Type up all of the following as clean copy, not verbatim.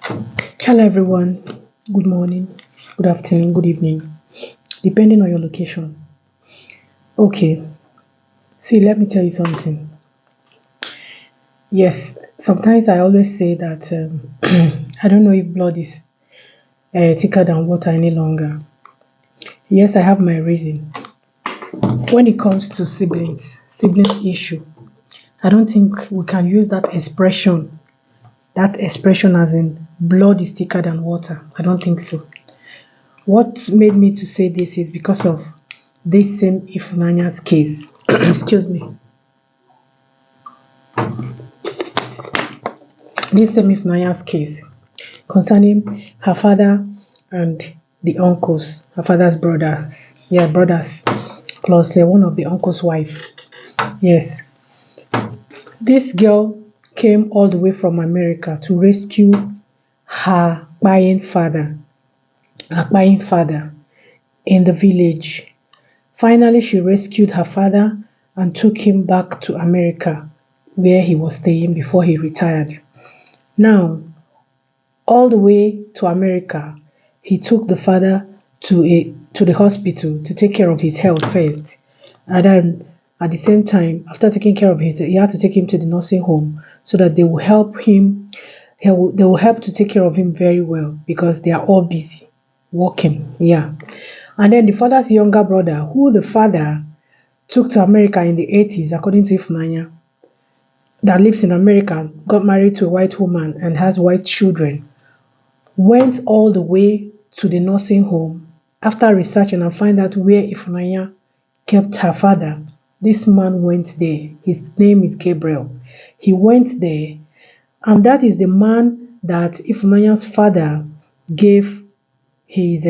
Hello everyone. Good morning, good afternoon, good evening, depending on your location. Okay, see, let me tell you something. Yes, sometimes I always say that I don't know if blood is thicker than water any longer. Yes, I have my reason. When it comes to siblings issue, I don't think we can use that expression as in blood is thicker than water. I don't think so. What made me to say this is because of this same Ifunanya's case. Excuse me. This same Ifunanya's case concerning her father and the uncles, her father's brothers. Yeah, brothers, plus one of the uncle's wife. Yes. This girl came all the way from America to rescue her buying father in the village. Finally, she rescued her father and took him back to America, where he was staying before he retired. Now, all the way to America, he took the father to the hospital to take care of his health first. And then at the same time, after taking care of he had to take him to the nursing home so that they will help him. They will help to take care of him very well because they are all busy working. Yeah. And then the father's younger brother, who the father took to America in the 80s, according to Ifunanya, that lives in America, got married to a white woman and has white children, went all the way to the nursing home after researching and find out where Ifunanya kept her father. This man went there. His name is Gabriel. He went there, and that is the man that Ifunanya's father gave his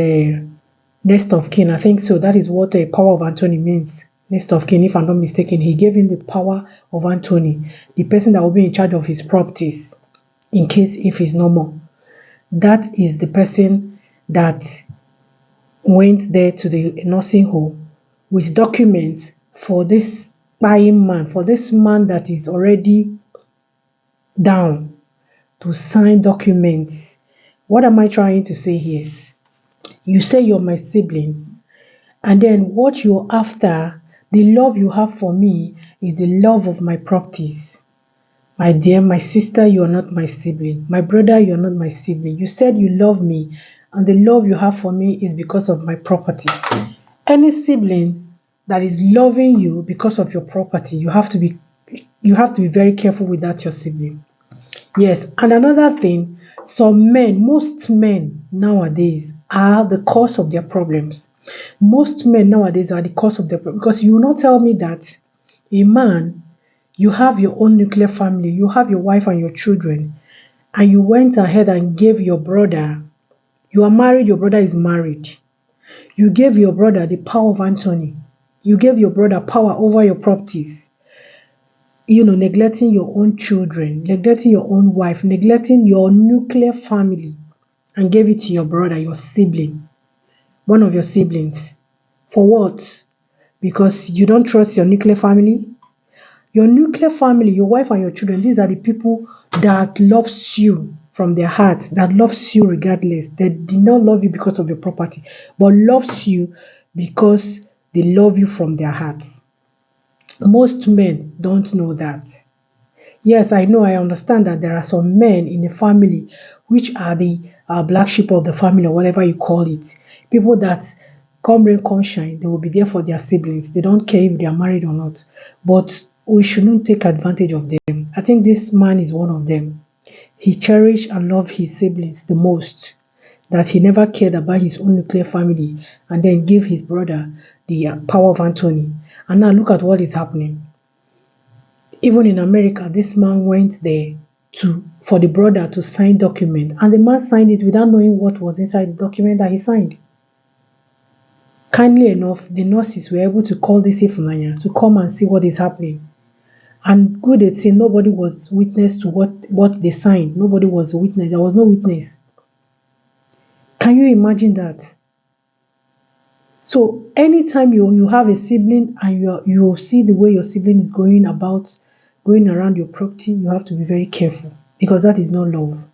next of kin. I think so. That is what a power of attorney means. Next of kin, if I'm not mistaken. He gave him the power of attorney, the person that will be in charge of his properties in case if he's no more. That is the person that went there to the nursing home with documents for this buying man, for this man that is already down to sign documents. What am I trying to say here? You say you're my sibling, and then what you're after, the love you have for me is the love of my properties. My dear, my sister, you are not my sibling. My brother, you are not my sibling. You said you love me, and the love you have for me is because of my property. Any sibling that is loving you because of your property, you have to be very careful with that your sibling. Yes, and another thing, most men nowadays are the cause of their problems. Most men nowadays are the cause of their problems because you will not tell me that a man, you have your own nuclear family, you have your wife and your children, and you went ahead and gave your brother, you are married, your brother is married. You gave your brother the power of attorney. You gave your brother power over your properties, neglecting your own children, neglecting your own wife, neglecting your nuclear family, and gave it to your brother, your sibling, one of your siblings. For what? Because you don't trust your nuclear family? Your nuclear family, your wife and your children, these are the people that loves you from their heart, that loves you regardless. They did not love you because of your property, but loves you because they love you from their hearts. Most men don't know that. Yes, I know, I understand that there are some men in the family which are the black sheep of the family or whatever you call it. People that come rain, come shine, they will be there for their siblings. They don't care if they are married or not. But we shouldn't take advantage of them. I think this man is one of them. He cherished and loved his siblings the most, that he never cared about his own nuclear family and then gave his brother the power of attorney. And now look at what is happening. Even in America, this man went there for the brother to sign document, and the man signed it without knowing what was inside the document that he signed. Kindly enough, the nurses were able to call this Ifunanya to come and see what is happening. And good at saying nobody was witness to what they signed. Nobody was a witness. There was no witness. Can you imagine that? So anytime you have a sibling and you see the way your sibling is going around your property, you have to be very careful because that is not love.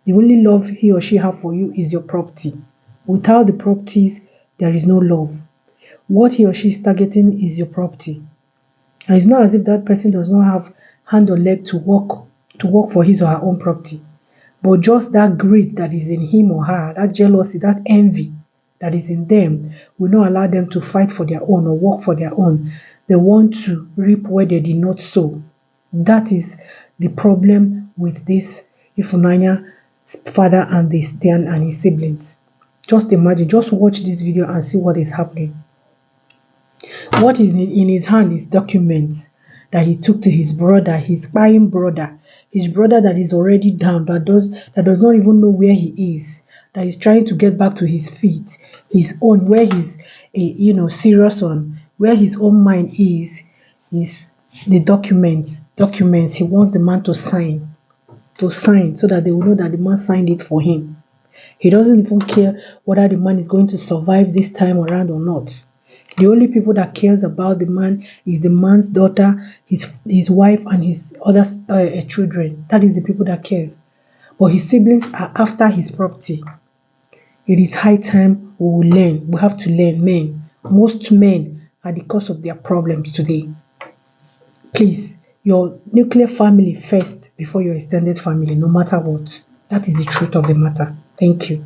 The only love he or she have for you is your property. Without the properties, there is no love. What he or she is targeting is your property. And it's not as if that person does not have hand or leg to work for his or her own property. But just that greed that is in him or her, that jealousy, that envy that is in them will not allow them to fight for their own or work for their own. They want to reap where they did not sow. That is the problem with this Ifunanya's father and and his siblings. Just imagine, just watch this video and see what is happening. What is in his hand is documents that he took to his brother, his spying brother, his brother that is already down, that does not even know where he is, that is trying to get back to his feet, his own, where he's serious on, where his own mind is the documents. Documents. He wants the man to sign so that they will know that the man signed it for him. He doesn't even care whether the man is going to survive this time around or not. The only people that cares about the man is the man's daughter, his wife, and his other children. That is the people that cares. But his siblings are after his property. It is high time we will learn. We have to learn, men. Most men are the cause of their problems today. Please, your nuclear family first before your extended family, no matter what. That is the truth of the matter. Thank you.